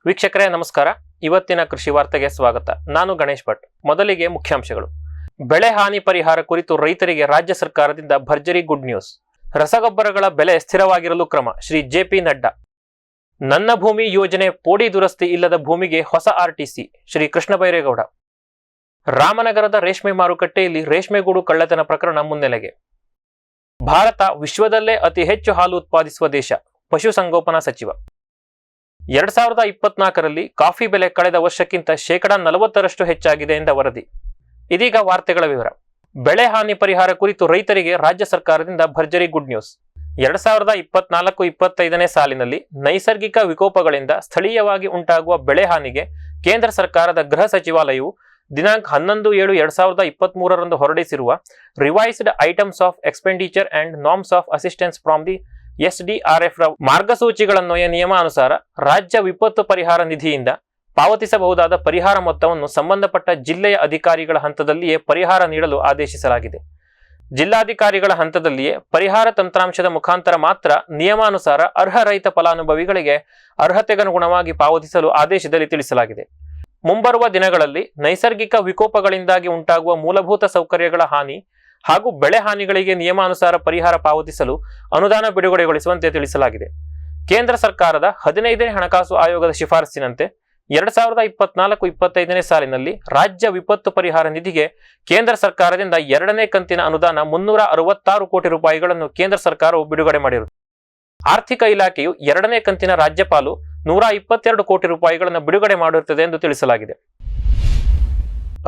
ವೀಕ್ಷಕರೇ ನಮಸ್ಕಾರ. ಇವತ್ತಿನ ಕೃಷಿ ವಾರ್ತೆಗೆ ಸ್ವಾಗತ. ನಾನು ಗಣೇಶ್ ಭಟ್. ಮೊದಲಿಗೆ ಮುಖ್ಯಾಂಶಗಳು. ಬೆಳೆ ಹಾನಿ ಪರಿಹಾರ ಕುರಿತು ರೈತರಿಗೆ ರಾಜ್ಯ ಸರ್ಕಾರದಿಂದ ಭರ್ಜರಿ ಗುಡ್ ನ್ಯೂಸ್. ರಸಗೊಬ್ಬರಗಳ ಬೆಲೆ ಸ್ಥಿರವಾಗಿರಲು ಕ್ರಮ, ಶ್ರೀ ಜೆಪಿ ನಡ್ಡಾ. ನನ್ನ ಭೂಮಿ ಯೋಜನೆ ಪೋಡಿ ದುರಸ್ತಿ ಇಲ್ಲದ ಭೂಮಿಗೆ ಹೊಸ ಆರ್ಟಿಸಿ, ಶ್ರೀ ಕೃಷ್ಣ ಬೈರೇಗೌಡ. ರಾಮನಗರದ ರೇಷ್ಮೆ ಮಾರುಕಟ್ಟೆಯಲ್ಲಿ ರೇಷ್ಮೆಗೂಡು ಕಳ್ಳತನ ಪ್ರಕರಣ ಮುನ್ನೆಲೆಗೆ. ಭಾರತ ವಿಶ್ವದಲ್ಲೇ ಅತಿ ಹೆಚ್ಚು ಹಾಲು ಉತ್ಪಾದಿಸುವ ದೇಶ, ಪಶುಸಂಗೋಪನಾ ಸಚಿವ. 2024ರಲ್ಲಿ ಕಾಫಿ ಬೆಲೆ ಕಳೆದ ವರ್ಷಕ್ಕಿಂತ 40% ಹೆಚ್ಚಾಗಿದೆ ಎಂದ ವರದಿ. ಇದೀಗ ವಾರ್ತೆಗಳ ವಿವರ. ಬೆಳೆ ಹಾನಿ ಪರಿಹಾರ ಕುರಿತು ರೈತರಿಗೆ ರಾಜ್ಯ ಸರ್ಕಾರದಿಂದ ಭರ್ಜರಿ ಗುಡ್ ನ್ಯೂಸ್. 2024-25ನೇ ಸಾಲಿನಲ್ಲಿ ನೈಸರ್ಗಿಕ ವಿಕೋಪಗಳಿಂದ ಸ್ಥಳೀಯವಾಗಿ ಉಂಟಾಗುವ ಬೆಳೆ ಹಾನಿಗೆ ಕೇಂದ್ರ ಸರ್ಕಾರದ ಗೃಹ ಸಚಿವಾಲಯವು ದಿನಾಂಕ 11/7/2023 ಹೊರಡಿಸಿರುವ revised items of expenditure and norms of assistance from the SDRF ಮಾರ್ಗಸೂಚಿಗಳನ್ವಯ ನಿಯಮಾನುಸಾರ ರಾಜ್ಯ ವಿಪತ್ತು ಪರಿಹಾರ ನಿಧಿಯಿಂದ ಪಾವತಿಸಬಹುದಾದ ಪರಿಹಾರ ಮೊತ್ತವನ್ನು ಸಂಬಂಧಪಟ್ಟ ಜಿಲ್ಲೆಯ ಅಧಿಕಾರಿಗಳ ಹಂತದಲ್ಲಿಯೇ ಪರಿಹಾರ ನೀಡಲು ಆದೇಶಿಸಲಾಗಿದೆ. ಜಿಲ್ಲಾಧಿಕಾರಿಗಳ ಹಂತದಲ್ಲಿಯೇ ಪರಿಹಾರ ತಂತ್ರಾಂಶದ ಮುಖಾಂತರ ಮಾತ್ರ ನಿಯಮಾನುಸಾರ ಅರ್ಹ ರೈತ ಫಲಾನುಭವಿಗಳಿಗೆ ಅರ್ಹತೆಗನುಗುಣವಾಗಿ ಪಾವತಿಸಲು ಆದೇಶದಲ್ಲಿ ತಿಳಿಸಲಾಗಿದೆ. ಮುಂಬರುವ ದಿನಗಳಲ್ಲಿ ನೈಸರ್ಗಿಕ ವಿಕೋಪಗಳಿಂದಾಗಿ ಉಂಟಾಗುವ ಮೂಲಭೂತ ಸೌಕರ್ಯಗಳ ಹಾನಿ ಹಾಗೂ ಬೆಳೆ ಹಾನಿಗಳಿಗೆ ನಿಯಮಾನುಸಾರ ಪರಿಹಾರ ಪಾವತಿಸಲು ಅನುದಾನ ಬಿಡುಗಡೆಗೊಳಿಸುವಂತೆ ತಿಳಿಸಲಾಗಿದೆ. ಕೇಂದ್ರ ಸರ್ಕಾರದ 15ನೇ ಹಣಕಾಸು ಆಯೋಗದ ಶಿಫಾರಸಿನಂತೆ 2024-25ನೇ ಸಾಲಿನಲ್ಲಿ ರಾಜ್ಯ ವಿಪತ್ತು ಪರಿಹಾರ ನಿಧಿಗೆ ಕೇಂದ್ರ ಸರ್ಕಾರದಿಂದ 2ನೇ ಕಂತಿನ ಅನುದಾನ 366 ಕೋಟಿ ರೂಪಾಯಿಗಳನ್ನು ಕೇಂದ್ರ ಸರ್ಕಾರವು ಬಿಡುಗಡೆ ಮಾಡಿರುತ್ತದೆ. ಆರ್ಥಿಕ ಇಲಾಖೆಯು 2ನೇ ಕಂತಿನ ರಾಜ್ಯಪಾಲು 122 ಕೋಟಿ ರೂಪಾಯಿಗಳನ್ನು ಬಿಡುಗಡೆ ಮಾಡಿರುತ್ತದೆ ಎಂದು ತಿಳಿಸಲಾಗಿದೆ.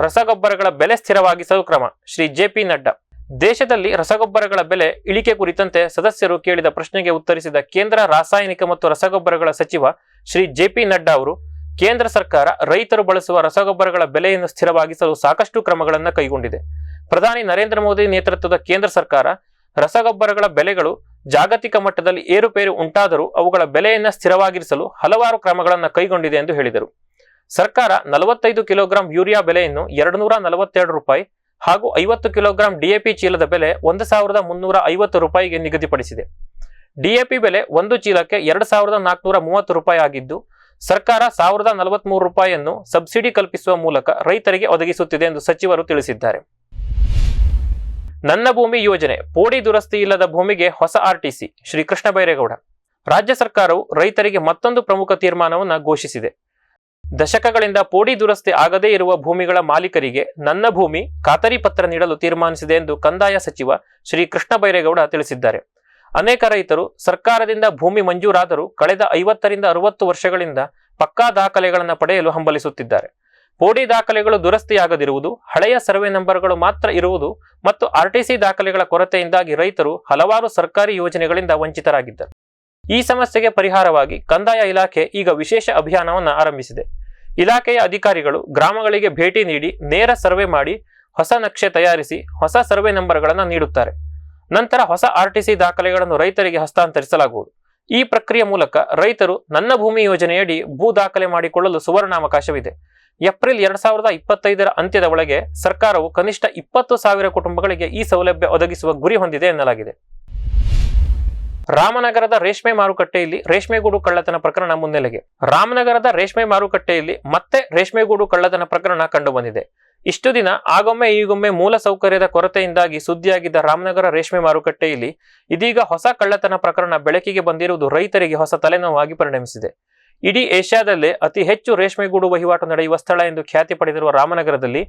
ರಸಗೊಬ್ಬರಗಳ ಬೆಲೆ ಸ್ಥಿರವಾಗಿಸಲು ಕ್ರಮ, ಶ್ರೀ ಜೆಪಿ ನಡ್ಡಾ. ದೇಶದಲ್ಲಿ ರಸಗೊಬ್ಬರಗಳ ಬೆಲೆ ಇಳಿಕೆ ಕುರಿತಂತೆ ಸದಸ್ಯರು ಕೇಳಿದ ಪ್ರಶ್ನೆಗೆ ಉತ್ತರಿಸಿದ ಕೇಂದ್ರ ರಾಸಾಯನಿಕ ಮತ್ತು ರಸಗೊಬ್ಬರಗಳ ಸಚಿವ ಶ್ರೀ ಜೆಪಿ ನಡ್ಡಾ ಅವರು, ಕೇಂದ್ರ ಸರ್ಕಾರ ರೈತರು ಬಳಸುವ ರಸಗೊಬ್ಬರಗಳ ಬೆಲೆಯನ್ನು ಸ್ಥಿರವಾಗಿಸಲು ಸಾಕಷ್ಟು ಕ್ರಮಗಳನ್ನು ಕೈಗೊಂಡಿದೆ. ಪ್ರಧಾನಿ ನರೇಂದ್ರ ಮೋದಿ ನೇತೃತ್ವದ ಕೇಂದ್ರ ಸರ್ಕಾರ ರಸಗೊಬ್ಬರಗಳ ಬೆಲೆಗಳು ಜಾಗತಿಕ ಮಟ್ಟದಲ್ಲಿ ಏರುಪೇರು ಉಂಟಾದರೂ ಅವುಗಳ ಬೆಲೆಯನ್ನು ಸ್ಥಿರವಾಗಿರಿಸಲು ಹಲವಾರು ಕ್ರಮಗಳನ್ನು ಕೈಗೊಂಡಿದೆ ಎಂದು ಹೇಳಿದರು. ಸರ್ಕಾರ 45 ಕಿಲೋಗ್ರಾಂ ಯೂರಿಯಾ ಬೆಲೆಯನ್ನು 242 ರೂಪಾಯಿ ಹಾಗೂ 50 ಕಿಲೋಗ್ರಾಂ ಡಿಎಪಿ ಚೀಲದ ಬೆಲೆ 1350 ರೂಪಾಯಿಗೆ ನಿಗದಿಪಡಿಸಿದೆ. ಡಿಎಪಿ ಬೆಲೆ ಒಂದು ಚೀಲಕ್ಕೆ 2430 ರೂಪಾಯಿ ಆಗಿದ್ದು, ಸರ್ಕಾರ 1043 ರೂಪಾಯಿಯನ್ನು ಸಬ್ಸಿಡಿ ಕಲ್ಪಿಸುವ ಮೂಲಕ ರೈತರಿಗೆ ಒದಗಿಸುತ್ತಿದೆ ಎಂದು ಸಚಿವರು ತಿಳಿಸಿದ್ದಾರೆ. ನನ್ನ ಭೂಮಿ ಯೋಜನೆ ಪೋಡಿ ದುರಸ್ತಿ ಇಲ್ಲದ ಭೂಮಿಗೆ ಹೊಸ ಆರ್ಟಿಸಿ, ಶ್ರೀ ಕೃಷ್ಣ ಬೈರೇಗೌಡ. ರಾಜ್ಯ ಸರ್ಕಾರವು ರೈತರಿಗೆ ಮತ್ತೊಂದು ಪ್ರಮುಖ ತೀರ್ಮಾನವನ್ನು ಘೋಷಿಸಿದೆ. ದಶಕಗಳಿಂದ ಪೋಡಿ ದುರಸ್ತಿ ಆಗದೇ ಇರುವ ಭೂಮಿಗಳ ಮಾಲೀಕರಿಗೆ ನನ್ನ ಭೂಮಿ ಖಾತರಿ ಪತ್ರ ನೀಡಲು ತೀರ್ಮಾನಿಸಿದೆ ಎಂದು ಕಂದಾಯ ಸಚಿವ ಶ್ರೀ ಕೃಷ್ಣ ಬೈರೇಗೌಡ ತಿಳಿಸಿದ್ದಾರೆ. ಅನೇಕ ರೈತರು ಸರ್ಕಾರದಿಂದ ಭೂಮಿ ಮಂಜೂರಾದರೂ ಕಳೆದ 50ರಿಂದ 60 ವರ್ಷಗಳಿಂದ ಪಕ್ಕಾ ದಾಖಲೆಗಳನ್ನು ಪಡೆಯಲು ಹಂಬಲಿಸುತ್ತಿದ್ದಾರೆ. ಪೋಡಿ ದಾಖಲೆಗಳು ದುರಸ್ತಿಯಾಗದಿರುವುದು, ಹಳೆಯ ಸರ್ವೆ ನಂಬರ್ಗಳು ಮಾತ್ರ ಇರುವುದು ಮತ್ತು ಆರ್ಟಿಸಿ ದಾಖಲೆಗಳ ಕೊರತೆಯಿಂದಾಗಿ ರೈತರು ಹಲವಾರು ಸರ್ಕಾರಿ ಯೋಜನೆಗಳಿಂದ ವಂಚಿತರಾಗಿದ್ದರು. ಈ ಸಮಸ್ಯೆಗೆ ಪರಿಹಾರವಾಗಿ ಕಂದಾಯ ಇಲಾಖೆ ಈಗ ವಿಶೇಷ ಅಭಿಯಾನವನ್ನು ಆರಂಭಿಸಿದೆ. ಇಲಾಖೆಯ ಅಧಿಕಾರಿಗಳು ಗ್ರಾಮಗಳಿಗೆ ಭೇಟಿ ನೀಡಿ ನೇರ ಸರ್ವೆ ಮಾಡಿ ಹೊಸ ನಕ್ಷೆ ತಯಾರಿಸಿ ಹೊಸ ಸರ್ವೆ ನಂಬರ್ಗಳನ್ನು ನೀಡುತ್ತಾರೆ. ನಂತರ ಹೊಸ ಆರ್ಟಿಸಿ ದಾಖಲೆಗಳನ್ನು ರೈತರಿಗೆ ಹಸ್ತಾಂತರಿಸಲಾಗುವುದು. ಈ ಪ್ರಕ್ರಿಯೆ ಮೂಲಕ ರೈತರು ನನ್ನ ಭೂಮಿ ಯೋಜನೆಯಡಿ ಭೂ ದಾಖಲೆ ಮಾಡಿಕೊಳ್ಳಲು ಸುವರ್ಣಾವಕಾಶವಿದೆ. ಏಪ್ರಿಲ್ 2025ರ ಅಂತ್ಯದ ಒಳಗೆ ಸರ್ಕಾರವು ಕನಿಷ್ಠ 20,000 ಕುಟುಂಬಗಳಿಗೆ ಈ ಸೌಲಭ್ಯ ಒದಗಿಸುವ ಗುರಿ ಹೊಂದಿದೆ ಎನ್ನಲಾಗಿದೆ. ರಾಮನಗರದ ರೇಷ್ಮೆ ಮಾರುಕಟ್ಟೆಯಲ್ಲಿ ರೇಷ್ಮೆಗೂಡು ಕಳ್ಳತನ ಪ್ರಕರಣ ಮುನ್ನೆಲೆಗೆ. ರಾಮನಗರದ ರೇಷ್ಮೆ ಮಾರುಕಟ್ಟೆಯಲ್ಲಿ ಮತ್ತೆ ರೇಷ್ಮೆಗೂಡು ಕಳ್ಳತನ ಪ್ರಕರಣ ಕಂಡುಬಂದಿದೆ. ಇಷ್ಟು ದಿನ ಆಗೊಮ್ಮೆ ಈಗೊಮ್ಮೆ ಮೂಲ ಸೌಕರ್ಯದ ಕೊರತೆಯಿಂದಾಗಿ ಸುದ್ದಿಯಾಗಿದ್ದ ರಾಮನಗರ ರೇಷ್ಮೆ ಮಾರುಕಟ್ಟೆಯಲ್ಲಿ ಇದೀಗ ಹೊಸ ಕಳ್ಳತನ ಪ್ರಕರಣ ಬೆಳಕಿಗೆ ಬಂದಿರುವುದು ರೈತರಿಗೆ ಹೊಸ ತಲೆನೋವಾಗಿ ಪರಿಣಮಿಸಿದೆ. ಇಡೀ ಏಷ್ಯಾದಲ್ಲೇ ಅತಿ ಹೆಚ್ಚು ರೇಷ್ಮೆಗೂಡು ವಹಿವಾಟು ನಡೆಯುವ ಸ್ಥಳ ಎಂದು ಖ್ಯಾತಿ ಪಡೆದಿರುವ ರಾಮನಗರದಲ್ಲಿ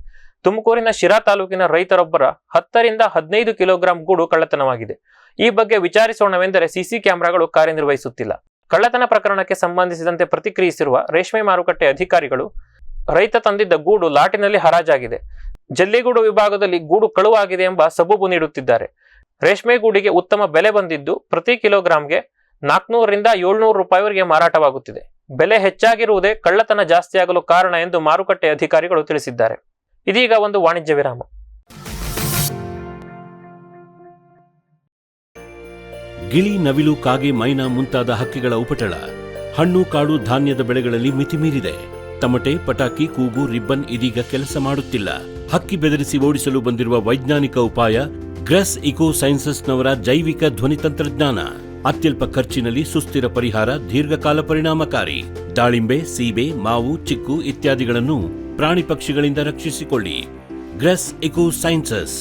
ತುಮಕೂರಿನ ಶಿರಾ ತಾಲೂಕಿನ ರೈತರೊಬ್ಬರ 10ರಿಂದ 15 ಕಿಲೋಗ್ರಾಂ ಗೂಡು ಕಳ್ಳತನವಾಗಿದೆ. ಈ ಬಗ್ಗೆ ವಿಚಾರಿಸೋಣವೆಂದರೆ ಸಿಸಿ ಕ್ಯಾಮೆರಾಗಳು ಕಾರ್ಯನಿರ್ವಹಿಸುತ್ತಿಲ್ಲ. ಕಳ್ಳತನ ಪ್ರಕರಣಕ್ಕೆ ಸಂಬಂಧಿಸಿದಂತೆ ಪ್ರತಿಕ್ರಿಯಿಸಿರುವ ರೇಷ್ಮೆ ಮಾರುಕಟ್ಟೆ ಅಧಿಕಾರಿಗಳು, ರೈತ ತಂದಿದ್ದ ಗೂಡು ಲಾಟಿನಲ್ಲಿ ಹರಾಜಾಗಿದೆ, ಜಲ್ಲಿಗೂಡು ವಿಭಾಗದಲ್ಲಿ ಗೂಡು ಕಳುವಾಗಿದೆ ಎಂಬ ಸಬೂಬು ನೀಡುತ್ತಿದ್ದಾರೆ. ರೇಷ್ಮೆ ಗೂಡಿಗೆ ಉತ್ತಮ ಬೆಲೆ ಬಂದಿದ್ದು ಪ್ರತಿ ಕಿಲೋಗ್ರಾಂಗೆ 400ರಿಂದ 700 ರೂಪಾಯಿವರೆಗೆ ಮಾರಾಟವಾಗುತ್ತಿದೆ. ಬೆಲೆ ಹೆಚ್ಚಾಗಿರುವುದೇ ಕಳ್ಳತನ ಜಾಸ್ತಿಯಾಗಲು ಕಾರಣ ಎಂದು ಮಾರುಕಟ್ಟೆ ಅಧಿಕಾರಿಗಳು ತಿಳಿಸಿದ್ದಾರೆ. ಇದೀಗ ಒಂದು ವಾಣಿಜ್ಯ ವಿರಾಮ. ಗಿಳಿ, ನವಿಲು, ಕಾಗೆ, ಮೈನಾ ಮುಂತಾದ ಹಕ್ಕಿಗಳ ಉಪಟಳ ಹಣ್ಣು, ಕಾಳು, ಧಾನ್ಯದ ಬೆಳೆಗಳಲ್ಲಿ ಮಿತಿಮೀರಿದೆ. ತಮಟೆ, ಪಟಾಕಿ, ಕೂಗು, ರಿಬ್ಬನ್ ಇದೀಗ ಕೆಲಸ ಮಾಡುತ್ತಿಲ್ಲ. ಹಕ್ಕಿ ಬೆದರಿಸಿ ಓಡಿಸಲು ಬಂದಿರುವ ವೈಜ್ಞಾನಿಕ ಉಪಾಯ ಗ್ರೆಸ್ ಇಕೋ ಸೈನ್ಸಸ್ನವರ ಜೈವಿಕ ಧ್ವನಿ ತಂತ್ರಜ್ಞಾನ. ಅತ್ಯಲ್ಪ ಖರ್ಚಿನಲ್ಲಿ ಸುಸ್ಥಿರ ಪರಿಹಾರ, ದೀರ್ಘಕಾಲ ಪರಿಣಾಮಕಾರಿ. ದಾಳಿಂಬೆ, ಸೀಬೆ, ಮಾವು, ಚಿಕ್ಕು ಇತ್ಯಾದಿಗಳನ್ನು ಪ್ರಾಣಿ ಪಕ್ಷಿಗಳಿಂದ ರಕ್ಷಿಸಿಕೊಳ್ಳಿ. ಗ್ರೆಸ್ eco sciences.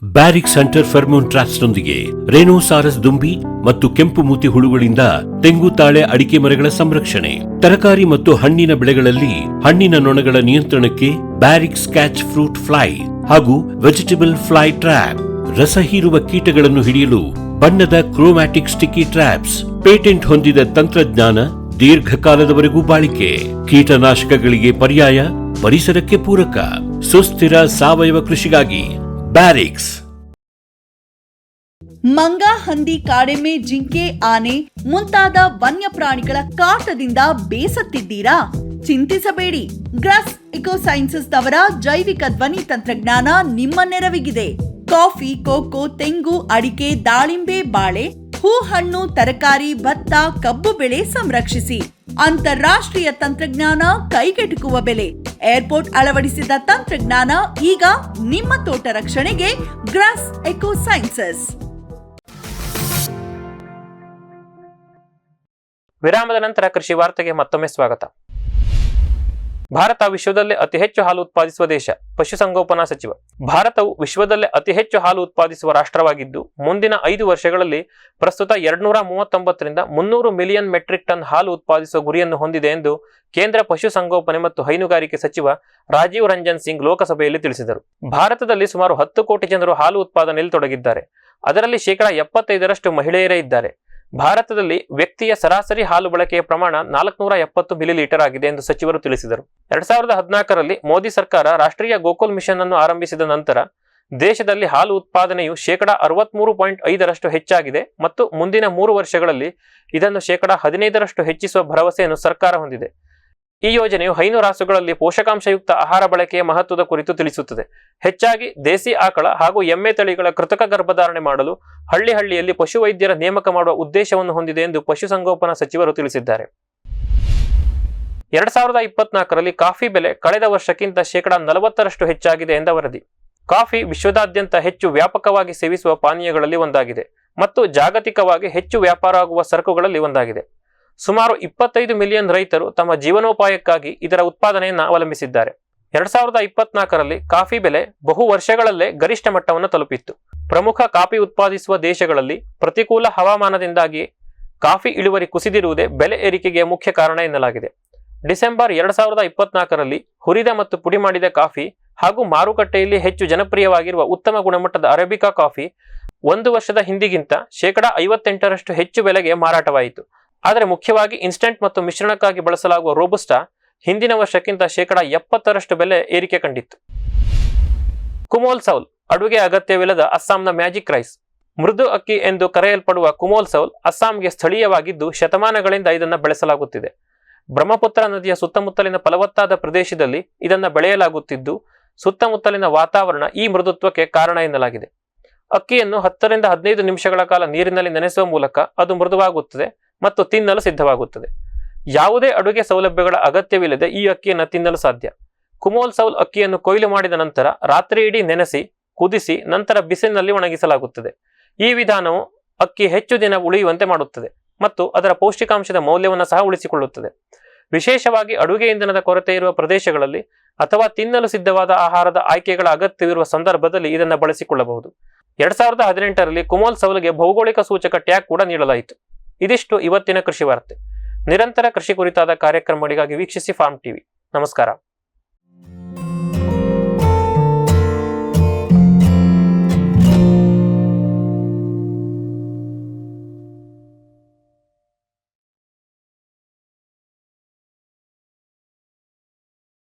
Barrix hunter pheromone ಟ್ರಾಪ್ಸ್ನೊಂದಿಗೆ ರೇನೋಸಾರಸ್ ದುಂಬಿ ಮತ್ತು ಕೆಂಪು ಮೂತಿ ಹುಳುಗಳಿಂದ ತೆಂಗು, ತಾಳೆ, ಅಡಿಕೆ ಮರಗಳ ಸಂರಕ್ಷಣೆ. ತರಕಾರಿ ಮತ್ತು ಹಣ್ಣಿನ ಬೆಳೆಗಳಲ್ಲಿ ಹಣ್ಣಿನ ನೊಣಗಳ ನಿಯಂತ್ರಣಕ್ಕೆ ಬ್ಯಾರಿಕ್ಸ್ ಕ್ಯಾಚ್ ಫ್ರೂಟ್ ಫ್ಲೈ ಹಾಗೂ ವೆಜಿಟೇಬಲ್ ಫ್ಲೈ ಟ್ರ್ಯಾಪ್. ರಸ ಹೀರುವ ಕೀಟಗಳನ್ನು ಹಿಡಿಯಲು ಬಣ್ಣದ ಕ್ರೋಮ್ಯಾಟಿಕ್ ಸ್ಟಿಕ್ಕಿ ಟ್ರ್ಯಾಪ್ಸ್. ಪೇಟೆಂಟ್ ಹೊಂದಿದ ತಂತ್ರಜ್ಞಾನ, ದೀರ್ಘಕಾಲದವರೆಗೂ ಬಾಳಿಕೆ. ಕೀಟನಾಶಕಗಳಿಗೆ ಪರ್ಯಾಯ, ಪರಿಸರಕ್ಕೆ ಪೂರಕ. ಸುಸ್ಥಿರ ಸಾವಯವ ಕೃಷಿಗಾಗಿ ಬ್ಯಾರಿಕ್ಸ್. ಮಂಗ, ಹಂದಿ, ಕಾಡೆಮ್ಮೆ, ಜಿಂಕೆ, ಆನೆ ಮುಂತಾದ ವನ್ಯಪ್ರಾಣಿಗಳ ಕಾಟದಿಂದ ಬೇಸತ್ತಿದ್ದೀರಾ? ಚಿಂತಿಸಬೇಡಿ. ಗ್ರಾಸ್ ಎಕೋ ಸೈನ್ಸಸ್ ಅವರ ಜೈವಿಕ ಧ್ವನಿ ತಂತ್ರಜ್ಞಾನ ನಿಮ್ಮ ನೆರವಿಗಿದೆ. ಕಾಫಿ, ಕೋಕೋ, ತೆಂಗು, ಅಡಿಕೆ, ದಾಳಿಂಬೆ, ಬಾಳೆ, ಹೂ, ಹಣ್ಣು, ತರಕಾರಿ, ಭತ್ತ, ಕಬ್ಬು ಬೆಳೆ ಸಂರಕ್ಷಿಸಿ. ಅಂತಾರಾಷ್ಟ್ರೀಯ ತಂತ್ರಜ್ಞಾನ, ಕೈಗೆಟುಕುವ ಬೆಲೆ. ಏರ್ಪೋರ್ಟ್ ಅಳವಡಿಸಿದ ತಂತ್ರಜ್ಞಾನ ಈಗ ನಿಮ್ಮ ತೋಟ ರಕ್ಷಣೆಗೆ. Grass eco sciences. ವಿರಾಮದ ನಂತರ ಕೃಷಿ ವಾರ್ತೆಗೆ ಮತ್ತೊಮ್ಮೆ ಸ್ವಾಗತ. ಭಾರತ ವಿಶ್ವದಲ್ಲೇ ಅತಿ ಹೆಚ್ಚು ಹಾಲು ಉತ್ಪಾದಿಸುವ ದೇಶ. ಪಶುಸಂಗೋಪನಾ ಸಚಿವ. ಭಾರತವು ವಿಶ್ವದಲ್ಲೇ ಅತಿ ಹೆಚ್ಚು ಹಾಲು ಉತ್ಪಾದಿಸುವ ರಾಷ್ಟ್ರವಾಗಿದ್ದು, ಮುಂದಿನ 5 ವರ್ಷಗಳಲ್ಲಿ ಪ್ರಸ್ತುತ 239ರಿಂದ 300 ಮಿಲಿಯನ್ ಮೆಟ್ರಿಕ್ ಟನ್ ಹಾಲು ಉತ್ಪಾದಿಸುವ ಗುರಿಯನ್ನು ಹೊಂದಿದೆ ಎಂದು ಕೇಂದ್ರ ಪಶುಸಂಗೋಪನೆ ಮತ್ತು ಹೈನುಗಾರಿಕೆ ಸಚಿವ ರಾಜೀವ್ ರಂಜನ್ ಸಿಂಗ್ ಲೋಕಸಭೆಯಲ್ಲಿ ತಿಳಿಸಿದರು. ಭಾರತದಲ್ಲಿ ಸುಮಾರು 10 ಕೋಟಿ ಜನರು ಹಾಲು ಉತ್ಪಾದನೆಯಲ್ಲಿ ತೊಡಗಿದ್ದಾರೆ. ಅದರಲ್ಲಿ 75% ಮಹಿಳೆಯರೇ ಇದ್ದಾರೆ. ಭಾರತದಲ್ಲಿ ವ್ಯಕ್ತಿಯ ಸರಾಸರಿ ಹಾಲು ಬಳಕೆಯ ಪ್ರಮಾಣ 470 ಮಿಲಿಲೀಟರ್ ಆಗಿದೆ ಎಂದು ಸಚಿವರು ತಿಳಿಸಿದರು. 2014ರಲ್ಲಿ ಮೋದಿ ಸರ್ಕಾರ ರಾಷ್ಟ್ರೀಯ ಗೋಕುಲ್ ಮಿಷನ್ ಅನ್ನು ಆರಂಭಿಸಿದ ನಂತರ ದೇಶದಲ್ಲಿ ಹಾಲು ಉತ್ಪಾದನೆಯು 63.5% ಹೆಚ್ಚಾಗಿದೆ ಮತ್ತು ಮುಂದಿನ 3 ವರ್ಷಗಳಲ್ಲಿ ಇದನ್ನು 15% ಹೆಚ್ಚಿಸುವ ಭರವಸೆಯನ್ನು ಸರ್ಕಾರ ಹೊಂದಿದೆ. ಈ ಯೋಜನೆಯು ಹೈನು ರಾಸುಗಳಲ್ಲಿ ಪೋಷಕಾಂಶಯುಕ್ತ ಆಹಾರ ಬಳಕೆಯ ಮಹತ್ವದ ಕುರಿತು ತಿಳಿಸುತ್ತದೆ. ಹೆಚ್ಚಾಗಿ ದೇಸಿ ಆಕಳ ಹಾಗೂ ಎಮ್ಮೆ ತಳಿಗಳ ಕೃತಕ ಗರ್ಭಧಾರಣೆ ಮಾಡಲು ಹಳ್ಳಿಯಲ್ಲಿ ಪಶುವೈದ್ಯರ ನೇಮಕ ಮಾಡುವ ಉದ್ದೇಶವನ್ನು ಹೊಂದಿದೆ ಎಂದು ಪಶುಸಂಗೋಪನಾ ಸಚಿವರು ತಿಳಿಸಿದ್ದಾರೆ. 2024ರಲ್ಲಿ ಕಾಫಿ ಬೆಲೆ ಕಳೆದ ವರ್ಷಕ್ಕಿಂತ 40% ಹೆಚ್ಚಾಗಿದೆ ಎಂದ ವರದಿ. ಕಾಫಿ ವಿಶ್ವದಾದ್ಯಂತ ಹೆಚ್ಚು ವ್ಯಾಪಕವಾಗಿ ಸೇವಿಸುವ ಪಾನೀಯಗಳಲ್ಲಿ ಒಂದಾಗಿದೆ ಮತ್ತು ಜಾಗತಿಕವಾಗಿ ಹೆಚ್ಚು ವ್ಯಾಪಾರ ಆಗುವ ಸರಕುಗಳಲ್ಲಿ ಒಂದಾಗಿದೆ. ಸುಮಾರು 25 ಮಿಲಿಯನ್ ರೈತರು ತಮ್ಮ ಜೀವನೋಪಾಯಕ್ಕಾಗಿ ಇದರ ಉತ್ಪಾದನೆಯನ್ನು ಅವಲಂಬಿಸಿದ್ದಾರೆ. 2024ರಲ್ಲಿ ಕಾಫಿ ಬೆಲೆ ಬಹು ವರ್ಷಗಳಲ್ಲೇ ಗರಿಷ್ಠ ಮಟ್ಟವನ್ನು ತಲುಪಿತ್ತು. ಪ್ರಮುಖ ಕಾಫಿ ಉತ್ಪಾದಿಸುವ ದೇಶಗಳಲ್ಲಿ ಪ್ರತಿಕೂಲ ಹವಾಮಾನದಿಂದಾಗಿ ಕಾಫಿ ಇಳುವರಿ ಕುಸಿದಿರುವುದೇ ಬೆಲೆ ಏರಿಕೆಗೆ ಮುಖ್ಯ ಕಾರಣ ಎನ್ನಲಾಗಿದೆ. ಡಿಸೆಂಬರ್ 2024ರಲ್ಲಿ ಹುರಿದ ಮತ್ತು ಪುಡಿ ಮಾಡಿದ ಕಾಫಿ ಹಾಗೂ ಮಾರುಕಟ್ಟೆಯಲ್ಲಿ ಹೆಚ್ಚು ಜನಪ್ರಿಯವಾಗಿರುವ ಉತ್ತಮ ಗುಣಮಟ್ಟದ ಅರೇಬಿಕಾ ಕಾಫಿ 1 ವರ್ಷದ ಹಿಂದಿಗಿಂತ 58% ಹೆಚ್ಚು ಬೆಲೆಗೆ ಮಾರಾಟವಾಯಿತು. ಆದರೆ ಮುಖ್ಯವಾಗಿ ಇನ್ಸ್ಟಂಟ್ ಮತ್ತು ಮಿಶ್ರಣಕ್ಕಾಗಿ ಬಳಸಲಾಗುವ ರೋಬಸ್ಟಾ ಹಿಂದಿನ ವರ್ಷಕ್ಕಿಂತ 70% ಬೆಲೆ ಏರಿಕೆ ಕಂಡಿತ್ತು. ಕುಮೋಲ್ ಸೌಲ್ ಅಡುಗೆ ಅಗತ್ಯವಿಲ್ಲದ ಅಸ್ಸಾಂನ ಮ್ಯಾಜಿಕ್ ರೈಸ್. ಮೃದು ಅಕ್ಕಿ ಎಂದು ಕರೆಯಲ್ಪಡುವ ಕುಮೋಲ್ ಸೌಲ್ ಅಸ್ಸಾಂಗೆ ಸ್ಥಳೀಯವಾಗಿದ್ದು ಶತಮಾನಗಳಿಂದ ಇದನ್ನು ಬೆಳೆಸಲಾಗುತ್ತಿದೆ. ಬ್ರಹ್ಮಪುತ್ರ ನದಿಯ ಸುತ್ತಮುತ್ತಲಿನ ಫಲವತ್ತಾದ ಪ್ರದೇಶದಲ್ಲಿ ಇದನ್ನು ಬೆಳೆಯಲಾಗುತ್ತಿದ್ದು ಸುತ್ತಮುತ್ತಲಿನ ವಾತಾವರಣ ಈ ಮೃದುತ್ವಕ್ಕೆ ಕಾರಣ ಎನ್ನಲಾಗಿದೆ. ಅಕ್ಕಿಯನ್ನು 10ರಿಂದ 15 ನಿಮಿಷಗಳ ಕಾಲ ನೀರಿನಲ್ಲಿ ನೆನೆಸುವ ಮೂಲಕ ಅದು ಮೃದುವಾಗುತ್ತದೆ ಮತ್ತು ತಿನ್ನಲು ಸಿದ್ಧವಾಗುತ್ತದೆ. ಯಾವುದೇ ಅಡುಗೆ ಸೌಲಭ್ಯಗಳ ಅಗತ್ಯವಿಲ್ಲದೆ ಈ ಅಕ್ಕಿಯನ್ನು ತಿನ್ನಲು ಸಾಧ್ಯ. ಕುಮೋಲ್ ಸೌಲ್ ಅಕ್ಕಿಯನ್ನು ಕೊಯ್ಲು ಮಾಡಿದ ನಂತರ ರಾತ್ರಿ ಇಡೀ ನೆನೆಸಿ ಕುದಿಸಿ ನಂತರ ಬಿಸಿಲಿನಲ್ಲಿ ಒಣಗಿಸಲಾಗುತ್ತದೆ. ಈ ವಿಧಾನವು ಅಕ್ಕಿ ಹೆಚ್ಚು ದಿನ ಉಳಿಯುವಂತೆ ಮಾಡುತ್ತದೆ ಮತ್ತು ಅದರ ಪೌಷ್ಟಿಕಾಂಶದ ಮೌಲ್ಯವನ್ನು ಸಹ ಉಳಿಸಿಕೊಳ್ಳುತ್ತದೆ. ವಿಶೇಷವಾಗಿ ಅಡುಗೆ ಇಂಧನದ ಕೊರತೆ ಇರುವ ಪ್ರದೇಶಗಳಲ್ಲಿ ಅಥವಾ ತಿನ್ನಲು ಸಿದ್ಧವಾದ ಆಹಾರದ ಆಯ್ಕೆಗಳ ಅಗತ್ಯವಿರುವ ಸಂದರ್ಭದಲ್ಲಿ ಇದನ್ನು ಬಳಸಿಕೊಳ್ಳಬಹುದು. 2018ರಲ್ಲಿ ಕುಮೋಲ್ ಸೌಲ್ಗೆ ಭೌಗೋಳಿಕ ಸೂಚಕ ಟ್ಯಾಗ್ ಕೂಡ ನೀಡಲಾಯಿತು. ಇದಿಷ್ಟು ಇವತ್ತಿನ ಕೃಷಿ ವಾರ್ತೆ. ನಿರಂತರ ಕೃಷಿ ಕುರಿತಾದ ಕಾರ್ಯಕ್ರಮಗಳಿಗಾಗಿ ವೀಕ್ಷಿಸಿ ಫಾರ್ಮ್ ಟಿವಿ. ನಮಸ್ಕಾರ.